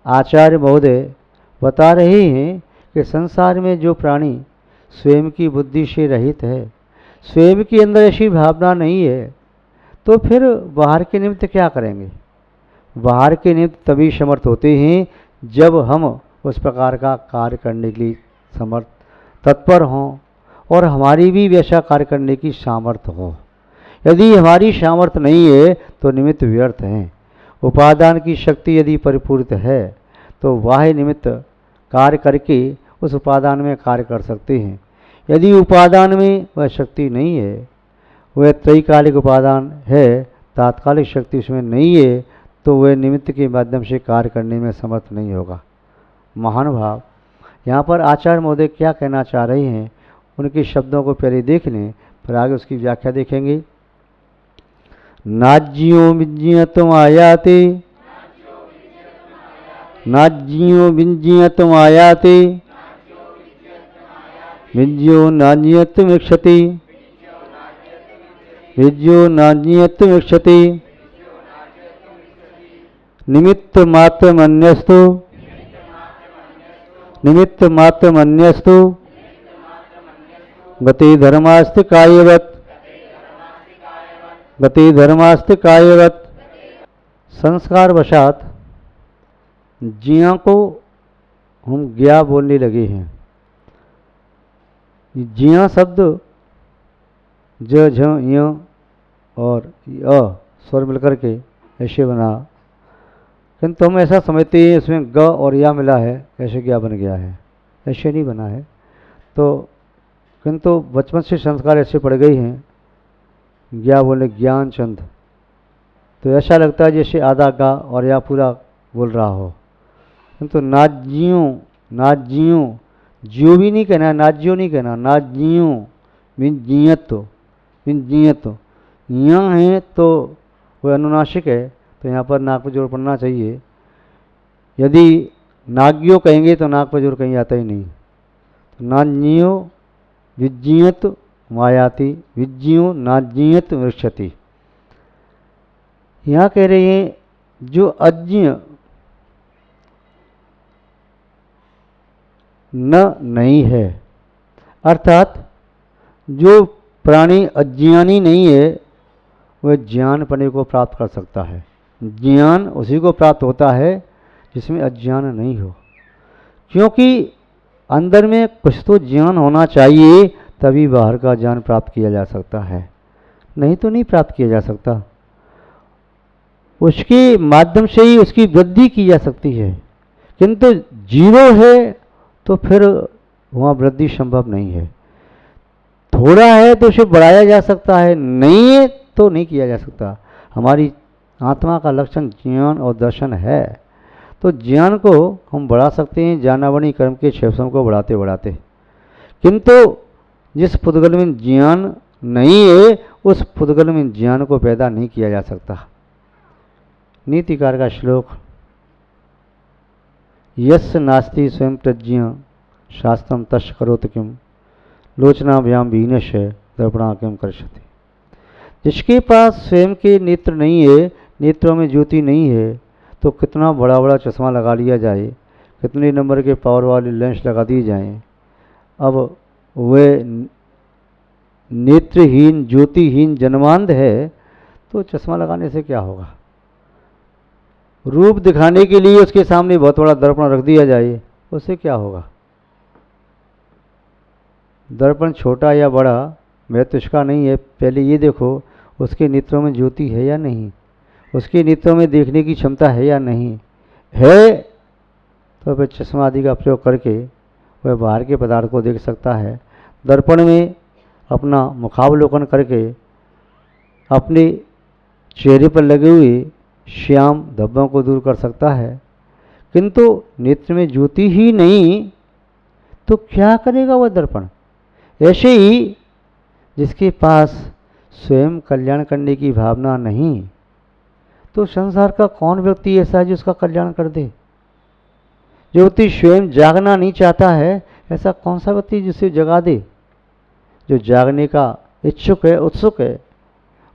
आचार्य महोदय बता रहे हैं कि संसार में जो प्राणी स्वयं की बुद्धि से रहित है, स्वयं के अंदर ऐसी भावना नहीं है, तो फिर बाहर के निमित्त क्या करेंगे। बाहर के निमित्त तभी समर्थ होते हैं जब हम उस प्रकार का कार्य करने के लिए समर्थ तत्पर हों और हमारी भी वैसा कार्य करने की सामर्थ्य हो। यदि हमारी सामर्थ्य नहीं है तो निमित्त व्यर्थ हैं। उपादान की शक्ति यदि परिपूरित है तो बाह्य निमित्त कार्य करके उस उपादान में कार्य कर सकते हैं। यदि उपादान में वह शक्ति नहीं है, वह त्रैकालिक उपादान है, तात्कालिक शक्ति उसमें नहीं है, तो वह निमित्त के माध्यम से कार्य करने में समर्थ नहीं होगा। महानुभाव, यहाँ पर आचार्य महोदय क्या कहना चाह रहे हैं उनके शब्दों को पहले देख लें, फिर आगे उसकी व्याख्या देखेंगे। नाज्यो विज्ञतम आयाते, नाज्यो विज्ञतम आयाते, विज्ञो नाज्यत्म इक्षति, विज्ञो नाज्यत्म इक्षति, निमित्त मात्र मन्यस्तु, निमित्त मात्र मन्यस्तु, गति धर्मास्ति कायवत, गति धर्मास्ति कायवत। संस्कार वशात जिया को हम ज्ञा बोलने लगे हैं। जिया शब्द ज झ य और अ स्वर मिलकर के ऐसे बना, किंतु हम ऐसा समझते हैं इसमें ग और या मिला है, ऐसे क्या बन गया है, ऐसे नहीं बना है। तो किंतु बचपन से संस्कार ऐसे पड़ गए हैं, ज्ञा बोले ज्ञान चंद, तो ऐसा लगता है जैसे आधा गा और या पूरा बोल रहा हो। किंतु नाज्यों, नाज्यों, जियो भी नहीं कहना, नाज्यो नहीं कहना, नाज्यों मीन जियत, मीन जियत। यहाँ है तो वह अनुनासिक है, तो यहाँ पर नाक पर जोर पड़ना चाहिए। यदि नाग्यो कहेंगे तो नाक पर जोर कहीं आता ही नहीं। तो नाज्यो विज्ञियत मायाति, विज्ञो नाज्ञियत वृक्षति। यहाँ कह रहे हैं जो अज्ञ न नहीं है, अर्थात जो प्राणी अज्ञानी नहीं है वह ज्ञान पने को प्राप्त कर सकता है। ज्ञान उसी को प्राप्त होता है जिसमें अज्ञान नहीं हो, क्योंकि अंदर में कुछ तो ज्ञान होना चाहिए, तभी बाहर का ज्ञान प्राप्त किया जा सकता है, नहीं तो नहीं प्राप्त किया जा सकता। उसके माध्यम से ही उसकी वृद्धि की जा सकती है, किंतु जीरो है तो फिर वहाँ वृद्धि संभव नहीं है। थोड़ा है तो उसे बढ़ाया जा सकता है, नहीं है तो नहीं किया जा सकता। हमारी आत्मा का लक्षण ज्ञान और दर्शन है, तो ज्ञान को हम बढ़ा सकते हैं ज्ञानावणी कर्म के क्षेत्रों को बढ़ाते बढ़ाते। किंतु जिस पुद्गल में ज्ञान नहीं है उस पुद्गल में ज्ञान को पैदा नहीं किया जा सकता। नीतिकार का श्लोक, यस्य नास्ति स्वयं प्रज्ञ शास्त्रम तस्य करोति किम लोचनाभ्याम भीनश दर्पणा किम करशति। जिसके पास स्वयं के नेत्र नहीं है, नेत्रों में ज्योति नहीं है, तो कितना बड़ा बड़ा चश्मा लगा लिया जाए, कितने नंबर के पावर वाले लेंस लगा दिए जाएं, अब वह नेत्रहीन ज्योतिहीन जन्मांध है तो चश्मा लगाने से क्या होगा। रूप दिखाने के लिए उसके सामने बहुत बड़ा दर्पण रख दिया जाए, उससे क्या होगा। दर्पण छोटा या बड़ा महत्व इसका नहीं है, पहले ये देखो उसके नेत्रों में ज्योति है या नहीं, उसके नेत्रों में देखने की क्षमता है या नहीं है, तो फिर चश्मा आदि का प्रयोग करके वह बाहर के पदार्थ को देख सकता है। दर्पण में अपना मुखावलोकन करके अपने चेहरे पर लगे हुए श्याम धब्बों को दूर कर सकता है, किंतु नेत्र में ज्योति ही नहीं तो क्या करेगा वह दर्पण। ऐसे ही जिसके पास स्वयं कल्याण करने की भावना नहीं, तो संसार का कौन व्यक्ति ऐसा है जो उसका कल्याण कर दे। जो व्यक्ति स्वयं जागना नहीं चाहता है, ऐसा कौन सा व्यक्ति जिसे जगा दे। जो जागने का इच्छुक है, उत्सुक है,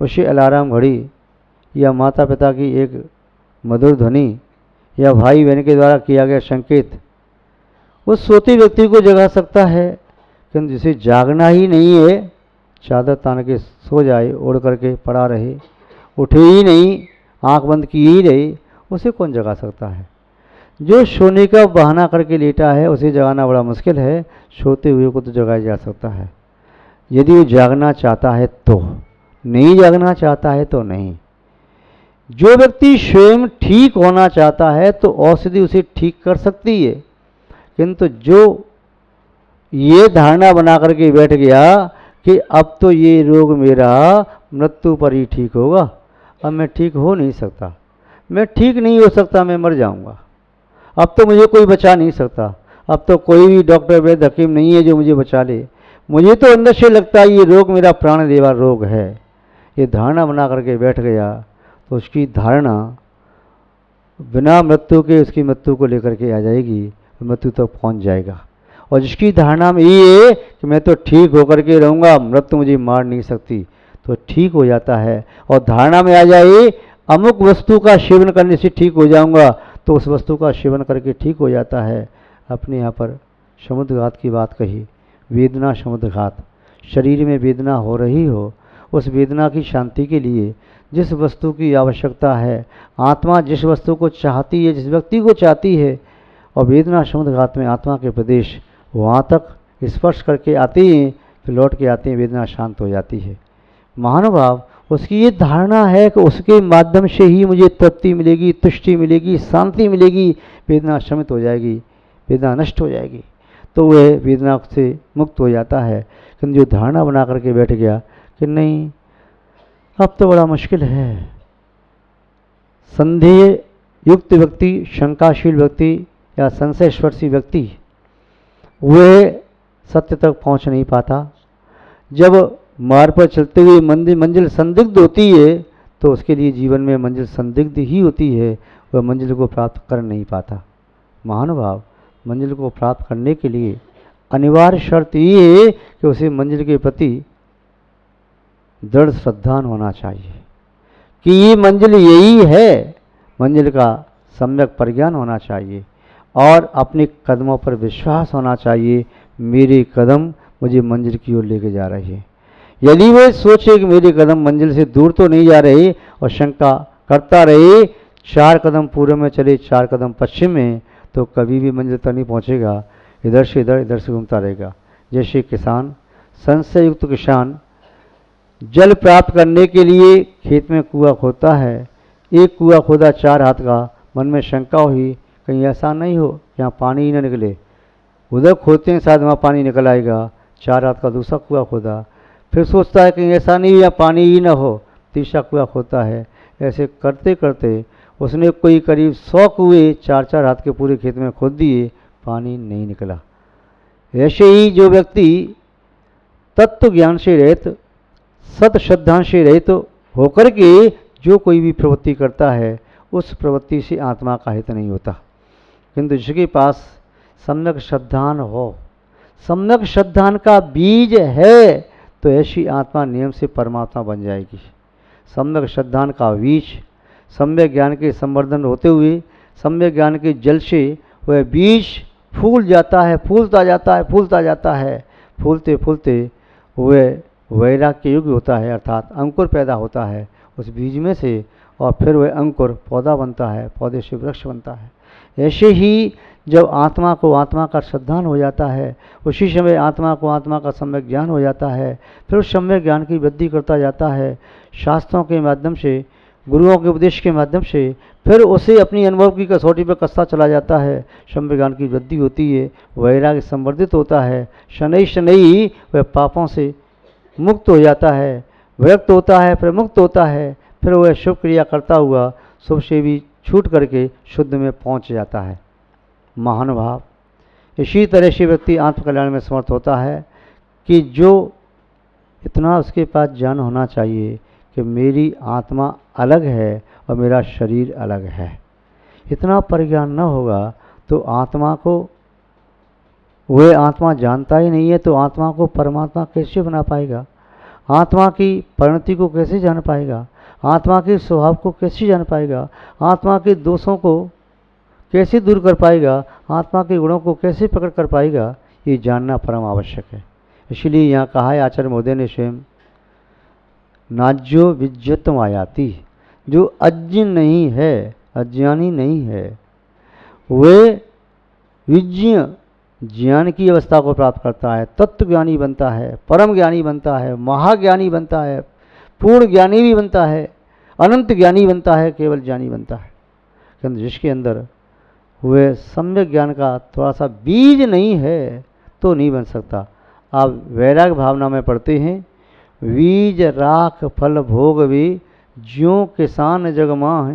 उसे अलार्म घड़ी या माता पिता की एक मधुर ध्वनि या भाई बहन के द्वारा किया गया संकेत उस सोते व्यक्ति को जगा सकता है, किंतु जिसे जागना ही नहीं है, चादर तान के सो जाए, ओढ़ करके पड़ा रहे, उठे ही नहीं, आंख बंद की ही रहे, उसे कौन जगा सकता है? जो सोने का बहाना करके लेटा है उसे जगाना बड़ा मुश्किल है, सोते हुए को तो जगाया जा सकता है। यदि वो जागना चाहता है तो, नहीं जागना चाहता है तो नहीं। जो व्यक्ति स्वयं ठीक होना चाहता है तो औषधि उसे ठीक कर सकती है, किंतु जो ये धारणा बना करके बैठ गया कि अब तो ये रोग मेरा मृत्यु पर ही ठीक होगा, अब मैं ठीक हो नहीं सकता, मैं ठीक नहीं हो सकता, मैं मर जाऊंगा, अब तो मुझे कोई बचा नहीं सकता, अब तो कोई भी डॉक्टर वैद्य हकीम नहीं है जो मुझे बचा ले, मुझे तो अंदर से लगता है ये रोग मेरा प्राणदेवा रोग है, ये धारणा बना करके बैठ गया तो उसकी धारणा बिना मृत्यु के उसकी मृत्यु को लेकर के आ जाएगी, मृत्यु तक पहुंच जाएगा। और जिसकी धारणा में ये है कि मैं तो ठीक होकर के रहूँगा, मृत्यु मुझे मार नहीं सकती, तो ठीक हो जाता है। और धारणा में आ जाए अमुक वस्तु का सेवन करने से ठीक हो जाऊँगा, तो उस वस्तु का सेवन करके ठीक हो जाता है। अपने यहाँ पर समुद्रघात की बात कही, वेदना समुद्रघात, शरीर में वेदना हो रही हो, उस वेदना की शांति के लिए जिस वस्तु की आवश्यकता है, आत्मा जिस वस्तु को चाहती है, जिस व्यक्ति को चाहती है, और वेदना समुद्रघात में आत्मा के प्रदेश वहाँ तक स्पर्श करके आती हैं, फिर लौट के आती हैं, वेदना शांत हो जाती है। महानुभाव, उसकी ये धारणा है कि उसके माध्यम से ही मुझे तृप्ति मिलेगी, तुष्टि मिलेगी, शांति मिलेगी, वेदना शमित हो जाएगी, वेदना नष्ट हो जाएगी, तो वह वेदना से मुक्त हो जाता है। लेकिन जो धारणा बना करके बैठ गया कि नहीं अब तो बड़ा मुश्किल है, संदेह युक्त व्यक्ति, शंकाशील व्यक्ति या संशयस्पर्शी व्यक्ति वह सत्य तक पहुंच नहीं पाता। जब मार्ग पर चलते हुए मंजिल संदिग्ध होती है तो उसके लिए जीवन में मंजिल संदिग्ध ही होती है, वह मंजिल को प्राप्त कर नहीं पाता। महानुभाव, मंजिल को प्राप्त करने के लिए अनिवार्य शर्त ये है कि उसे मंजिल के प्रति दृढ़ श्रद्धान होना चाहिए कि ये मंजिल यही है, मंजिल का सम्यक परिज्ञान होना चाहिए और अपने कदमों पर विश्वास होना चाहिए, मेरे कदम मुझे मंजिल की ओर लेके जा रहे हैं। यदि वे सोचे कि मेरे कदम मंजिल से दूर तो नहीं जा रहे और शंका करता रहे, 4 कदम पूर्व में चले 4 कदम पश्चिम में, तो कभी भी मंजिल तक नहीं पहुंचेगा, इधर से इधर, इधर से घूमता रहेगा। जैसे किसान, संशय युक्त किसान जल प्राप्त करने के लिए खेत में कुआं खोदता है, एक कुआं खोदा 4 हाथ का, मन में शंका हुई कहीं ऐसा नहीं हो यहाँ पानी ही ना निकले, उधर खोदते हैं शायद वहाँ पानी निकल आएगा, 4 हाथ का दूसरा कुआं खोदा, फिर सोचता है कहीं ऐसा नहीं या पानी ही ना हो, तीसरा कुआं खोदता है। ऐसे करते करते उसने कोई करीब 100 कुएँ 4-4 हाथ के पूरे खेत में खोद दिए, पानी नहीं निकला। ऐसे ही जो व्यक्ति तत्व ज्ञान से रहित, सत श्रद्धा से रहित होकर के जो कोई भी प्रवृत्ति करता है, उस प्रवृत्ति से आत्मा का हित नहीं होता। किंतु जिसके पास सम्यक श्रद्धान हो, सम्यक श्रद्धान का बीज है, तो ऐसी आत्मा नियम से परमात्मा बन जाएगी। सम्यक श्रद्धान का बीज सम्यक ज्ञान के संवर्धन होते हुए, सम्यक ज्ञान के जल से वह बीज फूल जाता है, फूलता जाता है, फूलता जाता है, फूलते फूलते वह वैराग्य युग होता है, अर्थात अंकुर पैदा होता है उस बीज में से, और फिर वह अंकुर पौधा बनता है, पौधे से वृक्ष बनता है। ऐसे ही जब आत्मा को आत्मा का श्रद्धान हो जाता है, उसी समय आत्मा को आत्मा का सम्यक ज्ञान हो जाता है, फिर उस सम्यक ज्ञान की वृद्धि करता जाता है, शास्त्रों के माध्यम से, गुरुओं के उपदेश के माध्यम से, फिर उसे अपनी अनुभव की कसौटी पर कसता चला जाता है, सम्यक ज्ञान की वृद्धि होती है, वैराग्य संवर्धित होता है, शनैः शनैः वह पापों से मुक्त हो जाता है, विरक्त होता है, फिर मुक्त होता है, फिर वह शुभ क्रिया करता हुआ शुभ से भी छूट करके शुद्ध में पहुंच जाता है। महानुभाव, इसी तरह से व्यक्ति आत्मकल्याण में समर्थ होता है कि जो इतना उसके पास ज्ञान होना चाहिए कि मेरी आत्मा अलग है और मेरा शरीर अलग है। इतना परिज्ञान न होगा तो आत्मा को, वह आत्मा जानता ही नहीं है, तो आत्मा को परमात्मा कैसे बना पाएगा, आत्मा की परिणति को कैसे जान पाएगा, आत्मा के स्वभाव को कैसे जान पाएगा, आत्मा के दोषों को कैसे दूर कर पाएगा, आत्मा के गुणों को कैसे प्रकट कर पाएगा, ये जानना परम आवश्यक है। इसीलिए यहाँ कहा है आचार्य महोदय ने स्वयं, नाज्यो विज्जतम आयाति, जो अज्ञ नहीं है, अज्ञानी नहीं है, वे विज्ञ ज्ञान की अवस्था को प्राप्त करता है, तत्व ज्ञानी बनता है, परम ज्ञानी बनता है, महाज्ञानी बनता है, पूर्ण ज्ञानी भी बनता है, अनंत ज्ञानी बनता है, केवल ज्ञानी बनता है। किंतु जिसके अंदर वह सम्यक ज्ञान का थोड़ा सा बीज नहीं है तो नहीं बन सकता। आप वैराग भावना में पढ़ते हैं, बीज राख फल भोग भी, ज्यों किसान जग माह,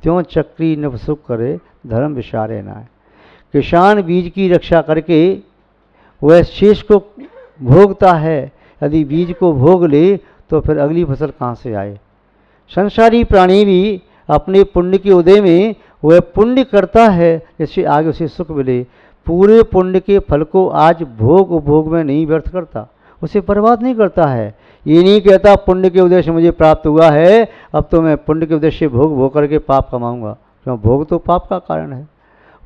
त्यों चक्री नभ सुख करे, धर्म विचारे ना है। किसान बीज की रक्षा करके वह शेष को भोगता है, यदि बीज को भोग ले तो फिर अगली फसल कहाँ से आए। संसारी प्राणी भी अपने पुण्य के उदय में वह पुण्य करता है जिससे आगे उसे सुख मिले, पूरे पुण्य के फल को आज भोग उपभोग में नहीं व्यर्थ करता, उसे बर्बाद नहीं करता है। ये नहीं कहता पुण्य के उद्देश्य मुझे प्राप्त हुआ है, अब तो मैं पुण्य के उद्देश्य से भोग भोग करके पाप कमाऊंगा, क्यों, भोग तो पाप का कारण है,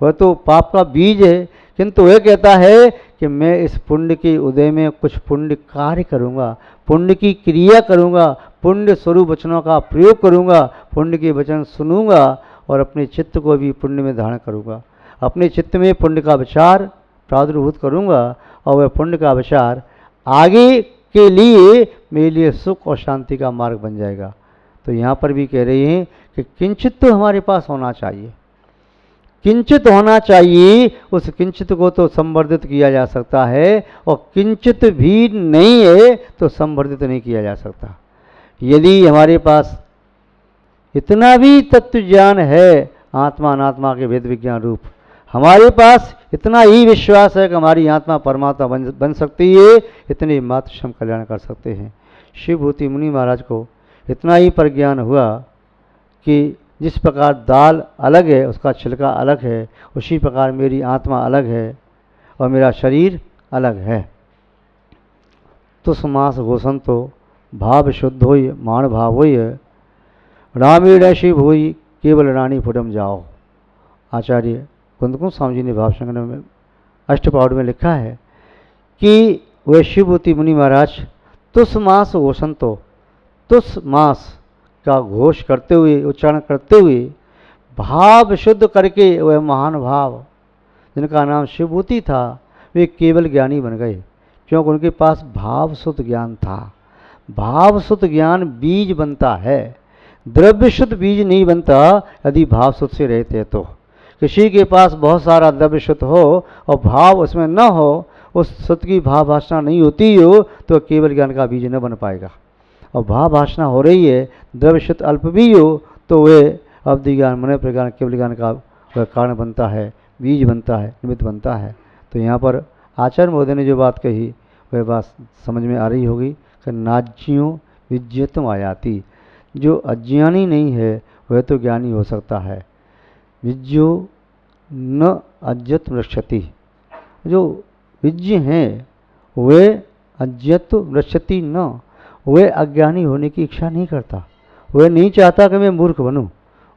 वह तो पाप का बीज है। किंतु वह कहता है कि मैं इस पुण्य के उदय में कुछ पुण्य कार्य करूंगा, पुण्य की क्रिया करूंगा, पुण्य स्वरूप वचनों का प्रयोग करूंगा, पुण्य के वचन सुनूंगा और अपने चित्त को भी पुण्य में धारण करूंगा, अपने चित्त में पुण्य का विचार प्रादुर्भूत करूंगा और वह पुण्य का विचार आगे के लिए मेरे लिए सुख और शांति का मार्ग बन जाएगा। तो यहाँ पर भी कह रहे हैं कि किंचित तो हमारे पास होना चाहिए, किंचित होना चाहिए, उस किंचित को तो संवर्धित किया जा सकता है, और किंचित भी नहीं है तो संवर्धित नहीं किया जा सकता। यदि हमारे पास इतना भी तत्व ज्ञान है, आत्मा अनात्मा के भेद विज्ञान रूप, हमारे पास इतना ही विश्वास है कि हमारी आत्मा परमात्मा बन सकती है, इतने मात्र हम कल्याण कर सकते हैं। शिवभूति मुनि महाराज को इतना ही प्रज्ञान हुआ कि जिस प्रकार दाल अलग है, उसका छिलका अलग है, उसी प्रकार मेरी आत्मा अलग है और मेरा शरीर अलग है। तुष्मास घोषण तो भाव शुद्ध होय, मान भाव होय, रामेण शिव होई, केवल रानी फुटम जाओ। आचार्य कुंदकुंज स्वामी जी ने भाव संग्रह में अष्टपाउड में लिखा है कि वह शिवभूति मुनि महाराज तुष्मास घोषण तो, तुष्मास का घोष करते हुए, उच्चारण करते हुए, भाव शुद्ध करके वह महान भाव जिनका नाम शिवभूति था, वे केवल ज्ञानी बन गए, क्योंकि उनके पास भाव शुद्ध ज्ञान था। भाव शुद्ध ज्ञान बीज बनता है, द्रव्य शुद्ध बीज नहीं बनता यदि भाव शुद्ध से रहते तो। किसी के पास बहुत सारा द्रव्य शुद्ध हो और भाव उसमें न हो, उस शुद्ध की भाव भाषा नहीं होती हो, तो केवल ज्ञान का बीज न बन पाएगा। और भाव भाषा हो रही है, द्रव्य शुद्ध अल्प भी हो, तो वे अवधि ज्ञान, मन प्रज्ञान, केवल ज्ञान का वह कारण बनता है, बीज बनता है, निमित्त बनता है। तो यहाँ पर आचार्य महोदय ने जो बात कही वह बात समझ में आ रही होगी कि नाज्यों विज्ञतम आयाति, जो अज्ञानी नहीं है वह तो ज्ञानी हो सकता है। विज्ञो न अज्ञत मृक्षति, जो विज्ञ हैं वे अज्ञत मृक्षति न, वे अज्ञानी होने की इच्छा नहीं करता, वह नहीं चाहता कि मैं मूर्ख बनूं,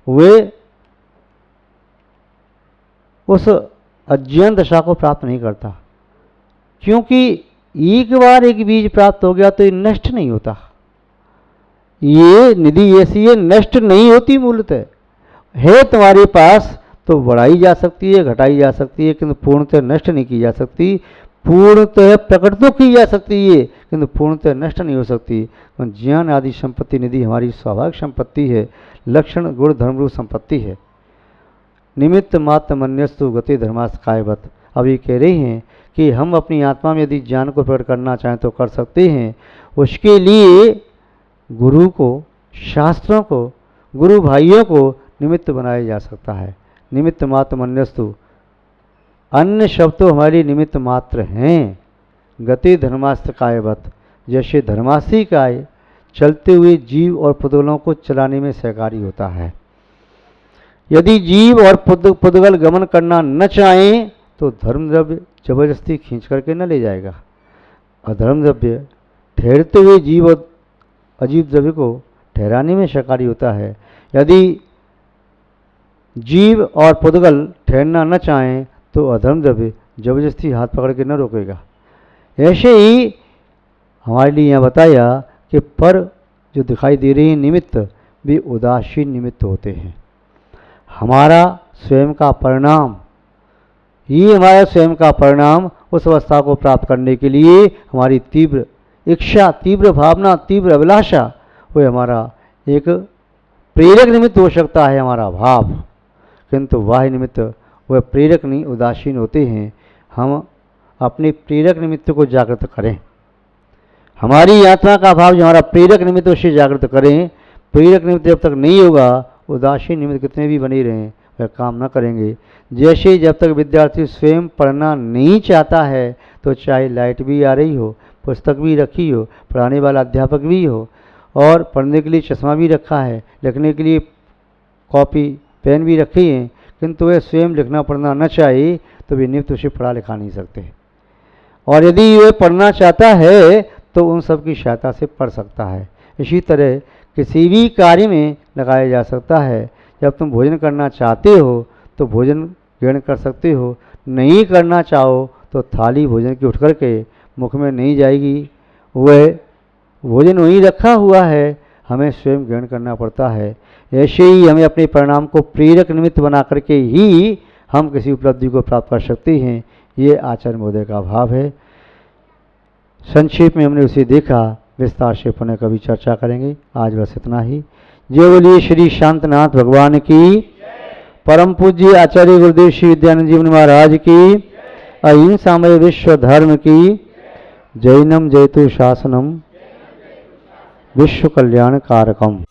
वे उस अज्ञान दशा को प्राप्त नहीं करता, क्योंकि एक बार एक बीज प्राप्त हो गया तो ये नष्ट नहीं होता। ये निधि ऐसी है, नष्ट नहीं होती, मूलतः है तुम्हारे पास तो बढ़ाई जा सकती है, घटाई जा सकती है, किंतु पूर्णतः नष्ट नहीं की जा सकती। पूर्णतः प्रकट तो की जा सकती है किंतु पूर्णतः नष्ट नहीं हो सकती। ज्ञान आदि संपत्ति निधि हमारी स्वाभाविक संपत्ति है, लक्षण गुण धर्म रूप संपत्ति है। निमित्त मात्र मन्यस्तु गति धर्मास कायवत। अब ये कह रही हैं कि हम अपनी आत्मा में यदि ज्ञान को प्रकट करना चाहें तो कर सकते हैं। उसके लिए गुरु को, शास्त्रों को, गुरु भाइयों को निमित्त बनाया जा सकता है। निमित्त मात्र मन्यस्तु, अन्य शब्द तो हमारे निमित्त मात्र हैं। गति धर्मास्त्र कायवत, जैसे धर्मासी काय चलते हुए जीव और पुद्गलों को चलाने में सहकारी होता है। यदि जीव और पुद्गल गमन करना न चाहें तो धर्म द्रव्य जबरदस्ती खींच करके न ले जाएगा। अधर्म द्रव्य ठहरते हुए जीव और अजीव द्रव्य को ठहराने में सहकारी होता है। यदि जीव और पुद्गल ठहरना न चाहें तो अधर्म दबे जबरदस्ती हाथ पकड़ के न रोकेगा। ऐसे ही हमारे लिए यहाँ बताया कि पर जो दिखाई दे रहे हैं निमित्त वे उदासीन निमित्त होते हैं। हमारा स्वयं का परिणाम, ये हमारा स्वयं का परिणाम उस अवस्था को प्राप्त करने के लिए हमारी तीव्र इच्छा, तीव्र भावना, तीव्र अभिलाषा, वो हमारा एक प्रेरक निमित्त हो सकता है, हमारा भाव, किंतु बाह्य निमित्त वह प्रेरक नहीं, उदासीन होते हैं। हम अपने प्रेरक निमित्त को जागृत करें, हमारी यात्रा का भाव जो हमारा प्रेरक निमित्त उसे जागृत करें। प्रेरक निमित्त जब तक नहीं होगा, उदासीन निमित्त कितने भी बने रहें वह काम न करेंगे। जैसे जब तक विद्यार्थी स्वयं पढ़ना नहीं चाहता है तो चाहे लाइट भी आ रही हो, पुस्तक भी रखी हो, पढ़ाने वाला अध्यापक भी हो और पढ़ने के लिए चश्मा भी रखा है, लिखने के लिए कॉपी पेन भी रखी हैं, किंतु वह स्वयं लिखना पढ़ना न चाहे तो वे निमित्त उसे पढ़ा लिखा नहीं सकते। और यदि वह पढ़ना चाहता है तो उन सब की सहायता से पढ़ सकता है। इसी तरह किसी भी कार्य में लगाया जा सकता है। जब तुम भोजन करना चाहते हो तो भोजन ग्रहण कर सकते हो, नहीं करना चाहो तो थाली भोजन की उठ करके मुख में नहीं जाएगी, वह भोजन वहीं रखा हुआ है, हमें स्वयं ग्रहण करना पड़ता है। ऐसे ही हमें अपने परिणाम को प्रेरक निमित्त बना करके ही हम किसी उपलब्धि को प्राप्त कर सकते हैं। ये आचार्य महोदय का भाव है। संक्षेप में हमने उसे देखा, विस्तार से पुनः कभी चर्चा करेंगे। आज बस इतना ही। जय बोलिए श्री शांतनाथ भगवान की, परम पूज्य आचार्य गुरुदेव श्री विद्यानंद जी महाराज की, अहिंसामय विश्व धर्म की। जैनम जयतु शासनम विश्व कल्याण कारकम।